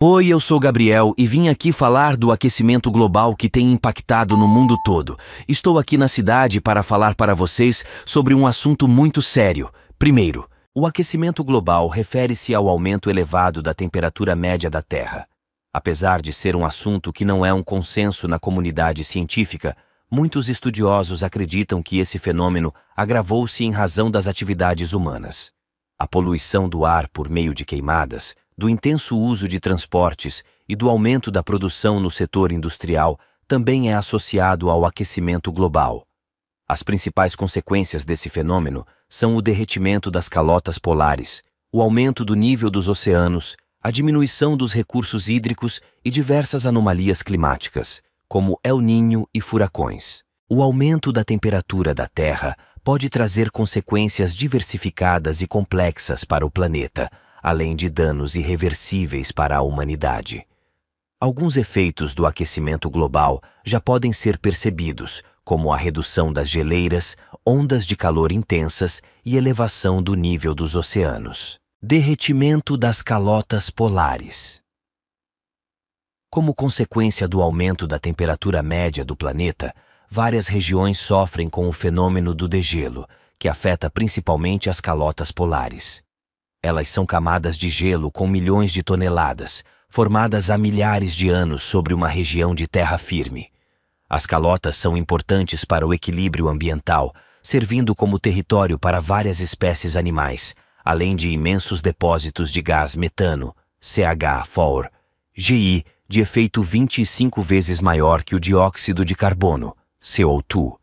Oi, eu sou Gabriel e vim aqui falar do aquecimento global que tem impactado no mundo todo. Estou aqui na cidade para falar para vocês sobre um assunto muito sério. Primeiro, o aquecimento global refere-se ao aumento elevado da temperatura média da Terra. Apesar de ser um assunto que não é um consenso na comunidade científica, muitos estudiosos acreditam que esse fenômeno agravou-se em razão das atividades humanas. A poluição do ar por meio de queimadas, do intenso uso de transportes e do aumento da produção no setor industrial também é associado ao aquecimento global. As principais consequências desse fenômeno são o derretimento das calotas polares, o aumento do nível dos oceanos, a diminuição dos recursos hídricos e diversas anomalias climáticas, como El Niño e furacões. O aumento da temperatura da Terra pode trazer consequências diversificadas e complexas para o planeta, além de danos irreversíveis para a humanidade. Alguns efeitos do aquecimento global já podem ser percebidos, como a redução das geleiras, ondas de calor intensas e elevação do nível dos oceanos. Derretimento das calotas polares. Como consequência do aumento da temperatura média do planeta, várias regiões sofrem com o fenômeno do degelo, que afeta principalmente as calotas polares. Elas são camadas de gelo com milhões de toneladas, formadas há milhares de anos sobre uma região de terra firme. As calotas são importantes para o equilíbrio ambiental, servindo como território para várias espécies animais, além de imensos depósitos de gás metano, CH4, GI, de efeito 25 vezes maior que o dióxido de carbono, CO2.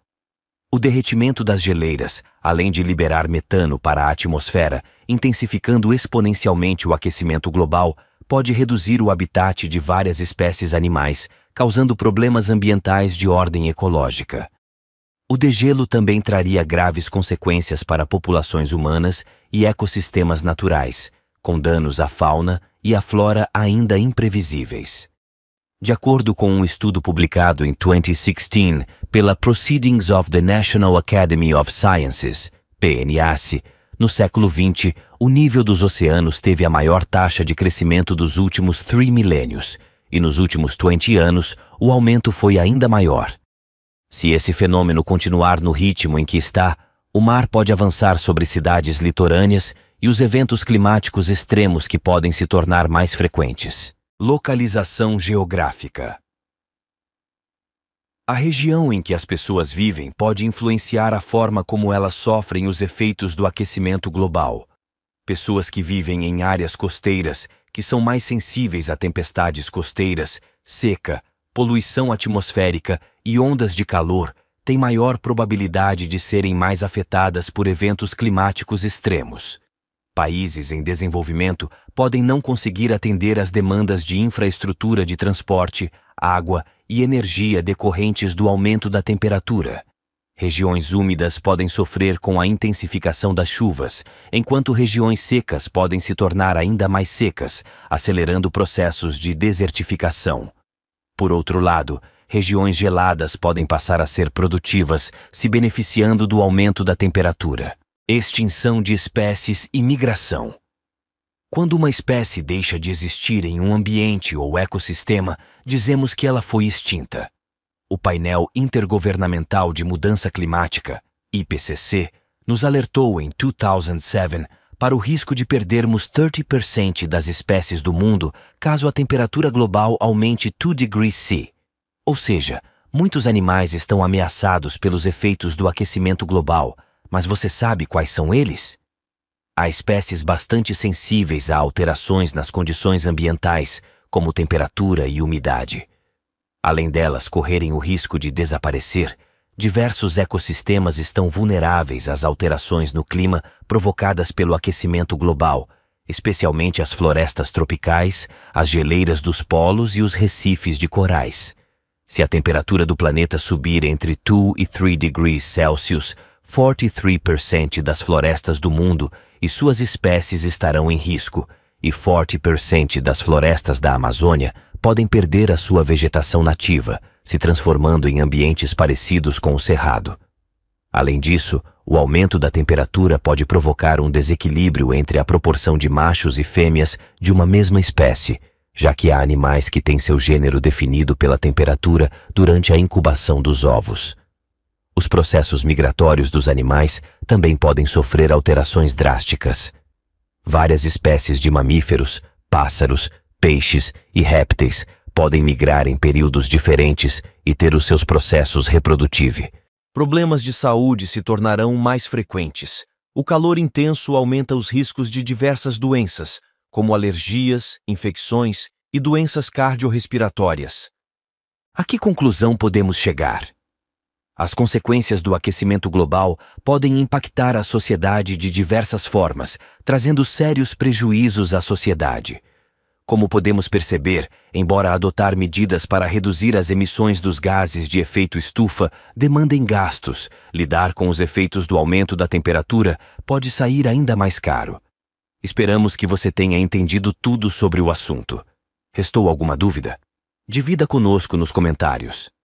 O derretimento das geleiras, além de liberar metano para a atmosfera, intensificando exponencialmente o aquecimento global, pode reduzir o habitat de várias espécies animais, causando problemas ambientais de ordem ecológica. O degelo também traria graves consequências para populações humanas e ecossistemas naturais, com danos à fauna e à flora ainda imprevisíveis. De acordo com um estudo publicado em 2016 pela Proceedings of the National Academy of Sciences, PNAS, no século XX, o nível dos oceanos teve a maior taxa de crescimento dos últimos 3 milênios, e nos últimos 20 anos o aumento foi ainda maior. Se esse fenômeno continuar no ritmo em que está, o mar pode avançar sobre cidades litorâneas e os eventos climáticos extremos que podem se tornar mais frequentes. Localização geográfica. A região em que as pessoas vivem pode influenciar a forma como elas sofrem os efeitos do aquecimento global. Pessoas que vivem em áreas costeiras, que são mais sensíveis a tempestades costeiras, seca, poluição atmosférica e ondas de calor, têm maior probabilidade de serem mais afetadas por eventos climáticos extremos. Países em desenvolvimento podem não conseguir atender às demandas de infraestrutura de transporte, água e energia decorrentes do aumento da temperatura. Regiões úmidas podem sofrer com a intensificação das chuvas, enquanto regiões secas podem se tornar ainda mais secas, acelerando processos de desertificação. Por outro lado, regiões geladas podem passar a ser produtivas, se beneficiando do aumento da temperatura. Extinção de espécies e migração. Quando uma espécie deixa de existir em um ambiente ou ecossistema, dizemos que ela foi extinta. O Painel Intergovernamental de Mudança Climática, IPCC, nos alertou em 2007 para o risco de perdermos 30% das espécies do mundo caso a temperatura global aumente 2 degrees C. Ou seja, muitos animais estão ameaçados pelos efeitos do aquecimento global. Mas você sabe quais são eles? Há espécies bastante sensíveis a alterações nas condições ambientais, como temperatura e umidade. Além delas correrem o risco de desaparecer, diversos ecossistemas estão vulneráveis às alterações no clima provocadas pelo aquecimento global, especialmente as florestas tropicais, as geleiras dos polos e os recifes de corais. Se a temperatura do planeta subir entre 2 e 3 degrees Celsius, 43% das florestas do mundo e suas espécies estarão em risco, e 40% das florestas da Amazônia podem perder a sua vegetação nativa, se transformando em ambientes parecidos com o cerrado. Além disso, o aumento da temperatura pode provocar um desequilíbrio entre a proporção de machos e fêmeas de uma mesma espécie, já que há animais que têm seu gênero definido pela temperatura durante a incubação dos ovos. Os processos migratórios dos animais também podem sofrer alterações drásticas. Várias espécies de mamíferos, pássaros, peixes e répteis podem migrar em períodos diferentes e ter os seus processos reprodutivos. Problemas de saúde se tornarão mais frequentes. O calor intenso aumenta os riscos de diversas doenças, como alergias, infecções e doenças cardiorrespiratórias. A que conclusão podemos chegar? As consequências do aquecimento global podem impactar a sociedade de diversas formas, trazendo sérios prejuízos à sociedade. Como podemos perceber, embora adotar medidas para reduzir as emissões dos gases de efeito estufa demandem gastos, lidar com os efeitos do aumento da temperatura pode sair ainda mais caro. Esperamos que você tenha entendido tudo sobre o assunto. Restou alguma dúvida? Divida conosco nos comentários.